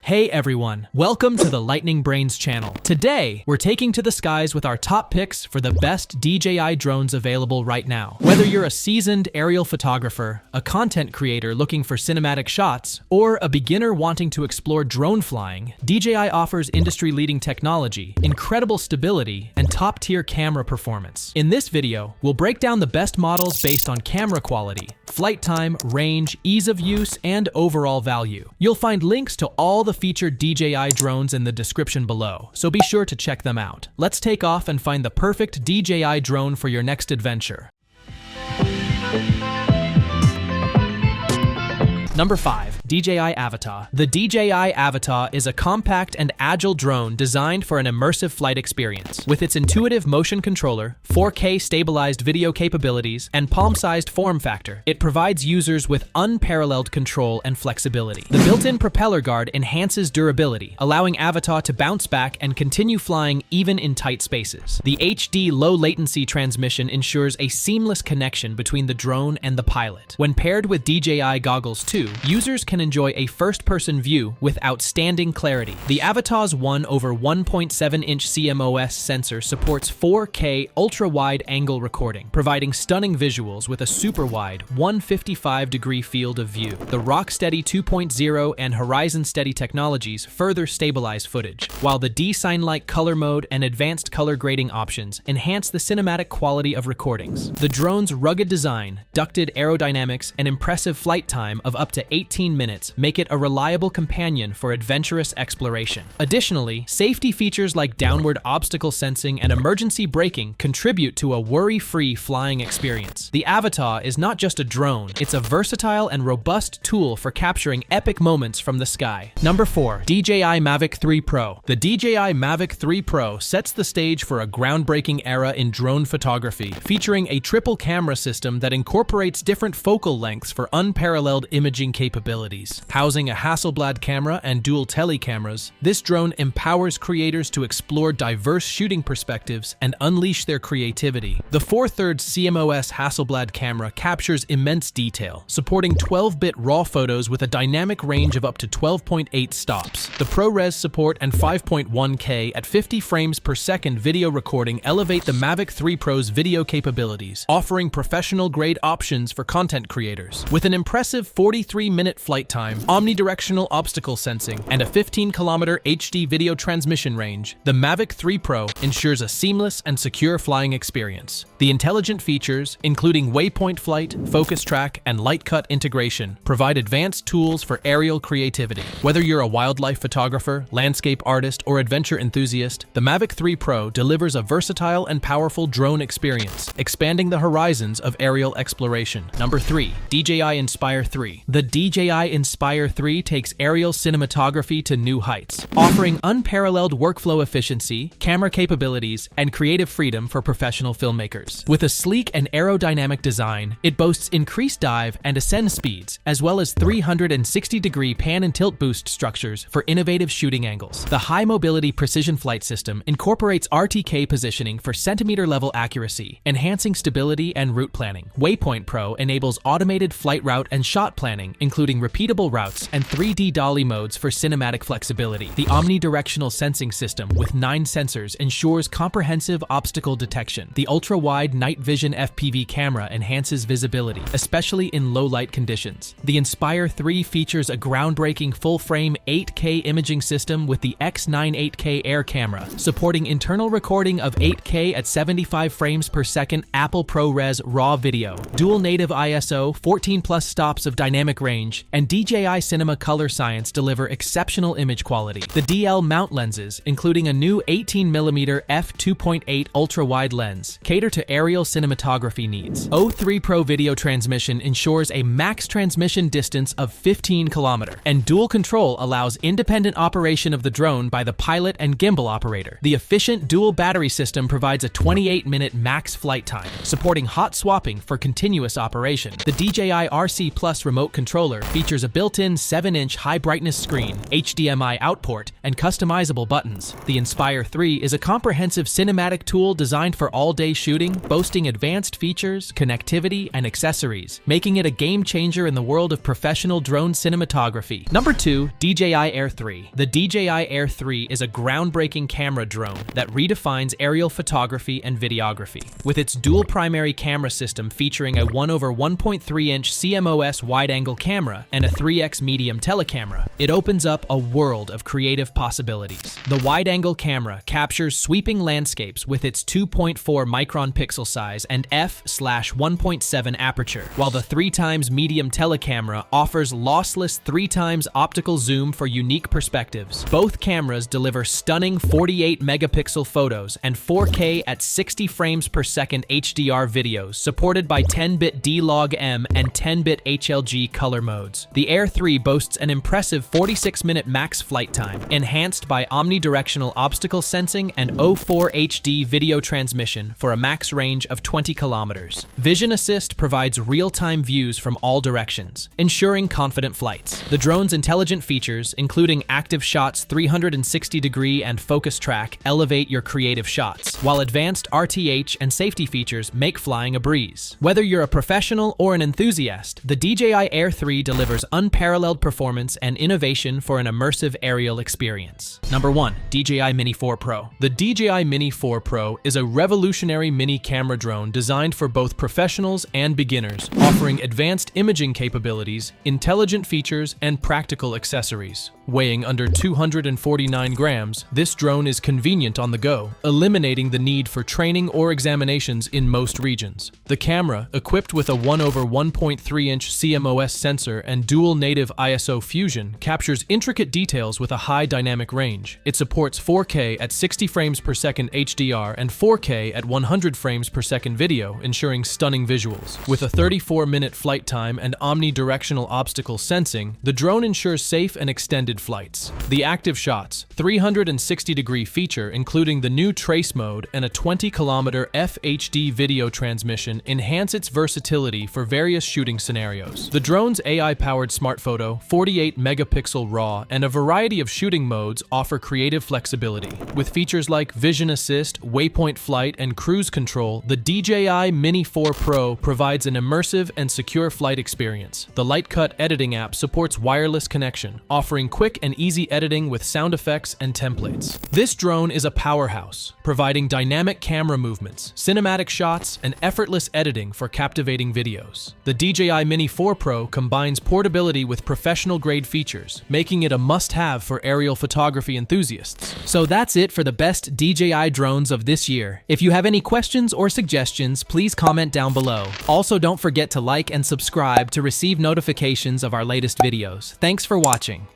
Hey everyone, welcome to the Lightning Brains channel. Today, we're taking to the skies with our top picks for the best DJI drones available right now. Whether you're a seasoned aerial photographer, a content creator looking for cinematic shots, or a beginner wanting to explore drone flying, DJI offers industry-leading technology, incredible stability, and top-tier camera performance. In this video, we'll break down the best models based on camera quality, flight time, range, ease of use, and overall value. You'll find links to all the featured DJI drones in the description below, so be sure to check them out. Let's take off and find the perfect DJI drone for your next adventure. Number 5. DJI Avatar. The DJI Avatar is a compact and agile drone designed for an immersive flight experience. With its intuitive motion controller, 4K stabilized video capabilities, and palm-sized form factor, it provides users with unparalleled control and flexibility. The built-in propeller guard enhances durability, allowing Avatar to bounce back and continue flying even in tight spaces. The HD low-latency transmission ensures a seamless connection between the drone and the pilot. When paired with DJI goggles 2, users can enjoy a first-person view with outstanding clarity. The Avatar's 1/1.7-inch CMOS sensor supports 4K ultra-wide angle recording, providing stunning visuals with a super-wide 155-degree field of view. The Rocksteady 2.0 and Horizon Steady technologies further stabilize footage, while the D-Sign-like color mode and advanced color grading options enhance the cinematic quality of recordings. The drone's rugged design, ducted aerodynamics, and impressive flight time of up to 18 minutes make it a reliable companion for adventurous exploration. Additionally, safety features like downward obstacle sensing and emergency braking contribute to a worry-free flying experience. The Avatar is not just a drone, it's a versatile and robust tool for capturing epic moments from the sky. Number 4. DJI Mavic 3 Pro. The DJI Mavic 3 Pro sets the stage for a groundbreaking era in drone photography, featuring a triple camera system that incorporates different focal lengths for unparalleled imaging capabilities. Housing a Hasselblad camera and dual telecameras, this drone empowers creators to explore diverse shooting perspectives and unleash their creativity. The 4/3 CMOS Hasselblad camera captures immense detail, supporting 12-bit RAW photos with a dynamic range of up to 12.8 stops. The ProRes support and 5.1K at 50 frames per second video recording elevate the Mavic 3 Pro's video capabilities, offering professional-grade options for content creators. With an impressive 43-minute flight time, omnidirectional obstacle sensing, and a 15-kilometer HD video transmission range, the Mavic 3 Pro ensures a seamless and secure flying experience. The intelligent features, including waypoint flight, focus track, and light cut integration, provide advanced tools for aerial creativity. Whether you're a wildlife photographer, landscape artist, or adventure enthusiast, the Mavic 3 Pro delivers a versatile and powerful drone experience, expanding the horizons of aerial exploration. Number 3. DJI Inspire 3. The DJI Inspire 3 takes aerial cinematography to new heights, offering unparalleled workflow efficiency, camera capabilities, and creative freedom for professional filmmakers. With a sleek and aerodynamic design, it boasts increased dive and ascend speeds, as well as 360-degree pan and tilt boost structures for innovative shooting angles. The High Mobility Precision Flight System incorporates RTK positioning for centimeter-level accuracy, enhancing stability and route planning. Waypoint Pro enables automated flight route and shot planning, including repeatable routes and 3D dolly modes for cinematic flexibility. The omnidirectional sensing system with 9 sensors ensures comprehensive obstacle detection. The ultra-wide night vision FPV camera enhances visibility, especially in low-light conditions. The Inspire 3 features a groundbreaking full-frame 8K imaging system with the X9 8K Air camera, supporting internal recording of 8K at 75 frames per second Apple ProRes RAW video, dual native ISO, 14+ stops of dynamic range, and DJI Cinema Color Science deliver exceptional image quality. The DL mount lenses, including a new 18mm f2.8 ultra-wide lens, cater to aerial cinematography needs. O3 Pro video transmission ensures a max transmission distance of 15 km, and dual control allows independent operation of the drone by the pilot and gimbal operator. The efficient dual battery system provides a 28-minute max flight time, supporting hot swapping for continuous operation. The DJI RC Plus remote controller features features a built-in 7-inch high-brightness screen, HDMI out port, and customizable buttons. The Inspire 3 is a comprehensive cinematic tool designed for all-day shooting, boasting advanced features, connectivity, and accessories, making it a game-changer in the world of professional drone cinematography. Number 2, DJI Air 3. The DJI Air 3 is a groundbreaking camera drone that redefines aerial photography and videography. With its dual primary camera system featuring a 1/1.3-inch CMOS wide-angle camera and a 3x medium telecamera, it opens up a world of creative possibilities. The wide-angle camera captures sweeping landscapes with its 2.4 micron pixel size and f/1.7 aperture, while the 3x medium telecamera offers lossless 3x optical zoom for unique perspectives. Both cameras deliver stunning 48 megapixel photos and 4K at 60 frames per second HDR videos, supported by 10-bit D-Log-M and 10-bit HLG color modes. The Air 3 boasts an impressive 46-minute max flight time, enhanced by omnidirectional obstacle sensing and 04 HD video transmission for a max range of 20 kilometers. Vision Assist provides real-time views from all directions, ensuring confident flights. The drone's intelligent features, including active shots 360-degree and focus track, elevate your creative shots, while advanced RTH and safety features make flying a breeze. Whether you're a professional or an enthusiast, the DJI Air 3 delivers unparalleled performance and innovation for an immersive aerial experience. Number 1, DJI Mini 4 Pro. The DJI Mini 4 Pro is a revolutionary mini camera drone designed for both professionals and beginners, offering advanced imaging capabilities, intelligent features, and practical accessories. Weighing under 249 grams, this drone is convenient on the go, eliminating the need for training or examinations in most regions. The camera, equipped with a 1/1.3-inch CMOS sensor and dual native ISO fusion, captures intricate details with a high dynamic range. It supports 4K at 60 frames per second HDR and 4K at 100 frames per second video, ensuring stunning visuals. With a 34-minute flight time and omnidirectional obstacle sensing, the drone ensures safe and extended flights. The active shots 360-degree feature, including the new trace mode and a 20-kilometer FHD video transmission, enhance its versatility for various shooting scenarios. The drone's AI-powered smart photo, 48-megapixel RAW, and a variety of shooting modes offer creative flexibility. With features like Vision Assist, waypoint flight, and cruise control, the DJI Mini 4 Pro provides an immersive and secure flight experience. The Lightcut editing app supports wireless connection, offering quick and easy editing with sound effects and templates. This drone is a powerhouse, providing dynamic camera movements, cinematic shots, and effortless editing for captivating videos. The DJI Mini 4 Pro combines portability with professional-grade features, making it a must-have for aerial photography enthusiasts. So that's it for the best DJI drones of this year. If you have any questions or suggestions, please comment down below. Also, don't forget to like and subscribe to receive notifications of our latest videos. Thanks for watching.